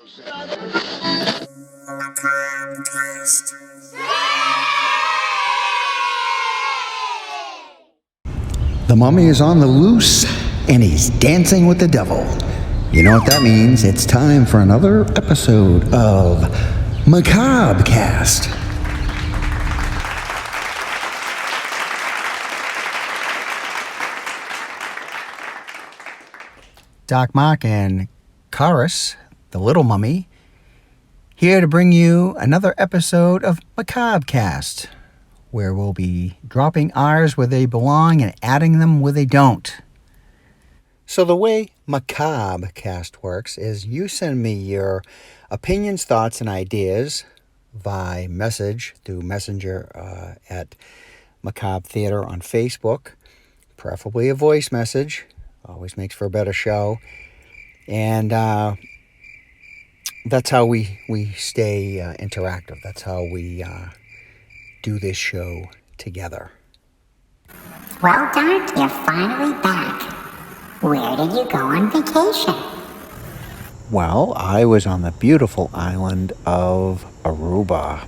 Macabre Cast. The mummy is on the loose, and he's dancing with the devil. You know what that means? It's time for another episode of Macabre Cast. Doc Mark and Chorus, the little mummy, here to bring you another episode of Macabre Cast, where we'll be dropping R's where they belong and adding them where they don't. So the way Macabre Cast works is you send me your opinions, thoughts, and ideas by message through Messenger at Macabre Theater on Facebook, preferably a voice message. Always makes for a better show. And that's how we stay interactive. That's how we do this show together. Well, Dart, you're finally back. Where did you go on vacation? Well, I was on the beautiful island of Aruba.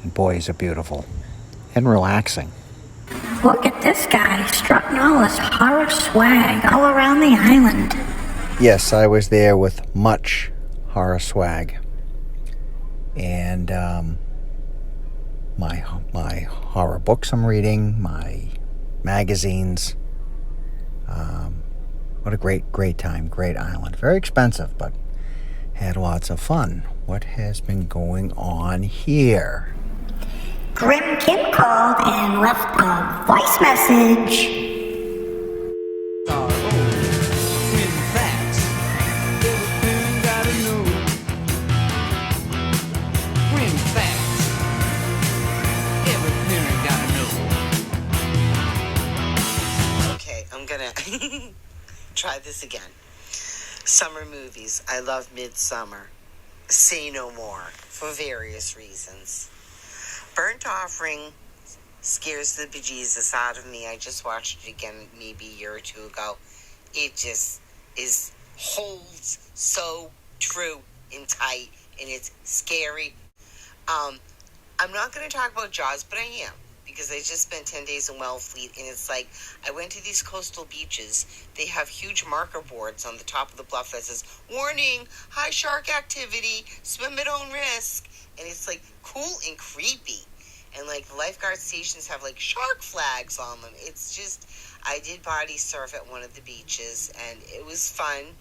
And boy, is it beautiful. And relaxing. Look at this guy strutting all this horror swag all around the island. Yes, I was there with much horror swag. And my horror books I'm reading, my magazines. What a great time, great island. Very expensive, but had lots of fun. What has been going on here? Grim Kim called and left a voice message. Okay, I'm gonna try this again. Summer movies. I love Midsummer. Say no more, for various reasons. Burnt Offering scares the bejesus out of me. I just watched it again maybe a year or two ago. It just holds so true and tight, and it's scary. I'm not going to talk about Jaws, but I am, because I just spent 10 days in Wellfleet, and it's like, I went to these coastal beaches. They have huge marker boards on the top of the bluff that says, warning, high shark activity, swim at own risk. And it's like cool and creepy. And like the lifeguard stations have like shark flags on them. It's just, I did body surf at one of the beaches and it was fun.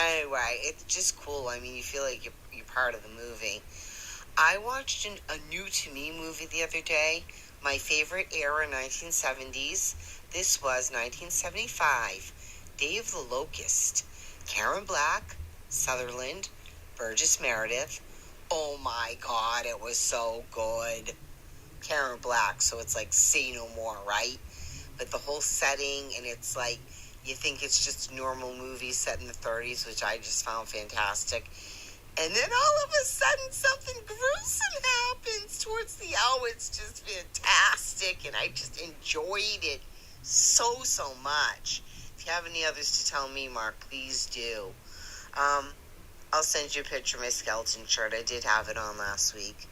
Anyway, it's just cool. I mean, you feel like you're part of the movie. I watched a new to me movie the other day. My favorite era, 1970s. This was 1975. Day of the Locust. Karen Black, Sutherland, Burgess Meredith. Oh my God, it was so good. Karen Black, so it's like say no more, right? But the whole setting, and it's like, you think it's just a normal movie set in the 30s, which I just found fantastic. And then all of a sudden, something gruesome happens towards the end. It's just fantastic, and I just enjoyed it so much. If you have any others to tell me, Mark, please do. I'll send you a picture of my skeleton shirt. I did have it on last week.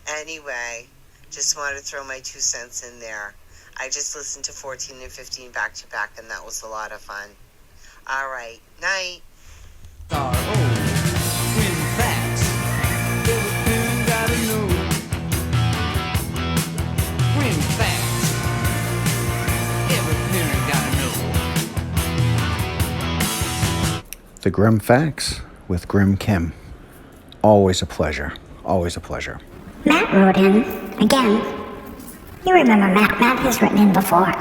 Anyway, just wanted to throw my 2 cents in there. I just listened to 14 and 15 back to back, and that was a lot of fun. All right, night. The Grim Facts with Grim Kim. Always a pleasure. Always a pleasure. Matt wrote in again. You remember Matt. Matt has written in before.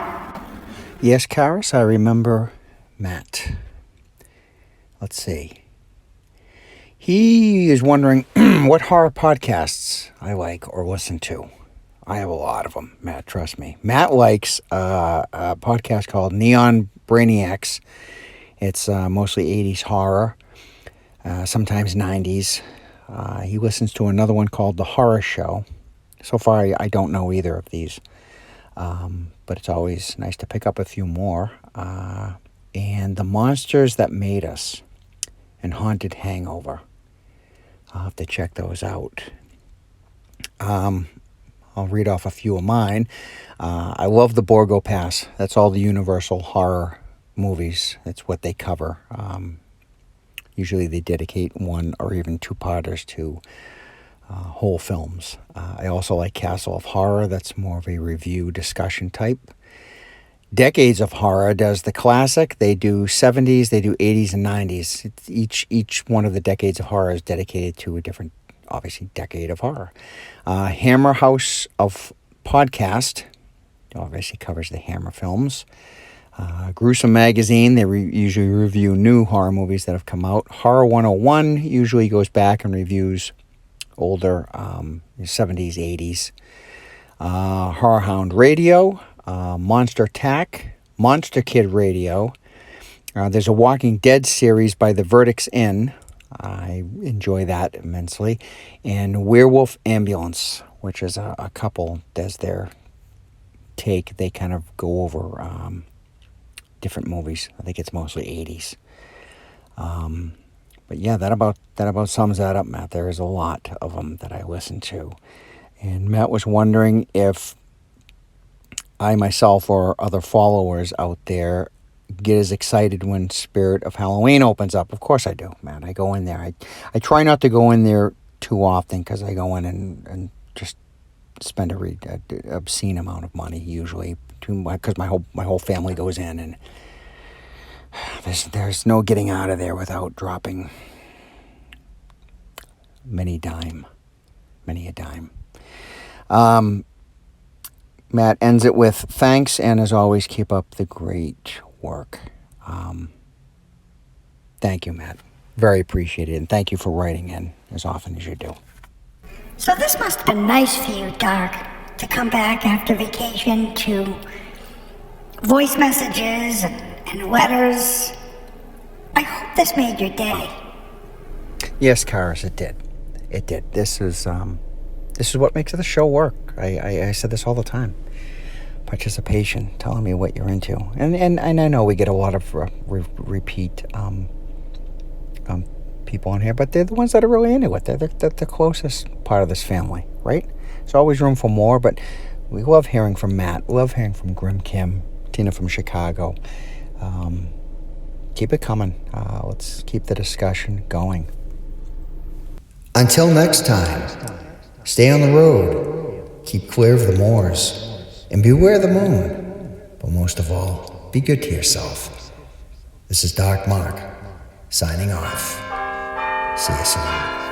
Yes, Karis, I remember Matt. Let's see. He is wondering what horror podcasts I like or listen to. I have a lot of them, Matt, trust me. Matt likes a podcast called Neon Brainiacs. It's mostly 80s horror, sometimes 90s. He listens to another one called The Horror Show. So far, I don't know either of these, but it's always nice to pick up a few more. And The Monsters That Made Us. and Haunted Hangover. I'll have to check those out. I'll read off a few of mine. I love the Borgo Pass. That's all the Universal horror movies. That's what they cover. Usually they dedicate one or even two-parters to whole films. I also like Castle of Horror. That's more of a review discussion type. Decades of Horror does the classic. They do 70s, they do 80s and 90s. Each one of the Decades of Horror is dedicated to a different, obviously, decade of horror. Hammer House of Podcast obviously covers the Hammer films. Gruesome Magazine, they usually review new horror movies that have come out. Horror 101 usually goes back and reviews older 70s, 80s. Horror Hound Radio, Monster Attack, Monster Kid Radio. There's a Walking Dead series by The Verdict's Inn. I enjoy that immensely. And Werewolf Ambulance, which is a couple, does their take. They kind of go over different movies. I think it's mostly 80s. But yeah, that about sums that up, Matt. There is a lot of them that I listen to. And Matt was wondering if I myself or other followers out there get as excited when Spirit of Halloween opens up. Of course I do, Matt. I go in there. I try not to go in there too often because I go in and just spend a obscene amount of money usually because my whole family goes in, and there's no getting out of there without dropping many a dime. Matt ends it with thanks, and as always, keep up the great work. Thank you, Matt. Very appreciated, and thank you for writing in as often as you do. So this must have been nice for you, Dark, to come back after vacation to voice messages and letters. I hope this made your day. Yes, Karis, it did. It did. This is what makes the show work. I said this all the time. Participation, telling me what you're into, and I know we get a lot of repeat people on here, but they're the ones that are really into it. They're the closest part of this family, right? There's always room for more, but we love hearing from Matt. We love hearing from Grim Kim, Tina from Chicago. Keep it coming. Let's keep the discussion going. Until next time, stay on the road, keep clear of the moors, and beware the moon. But most of all, be good to yourself. This is Dark Mark, signing off. See you soon.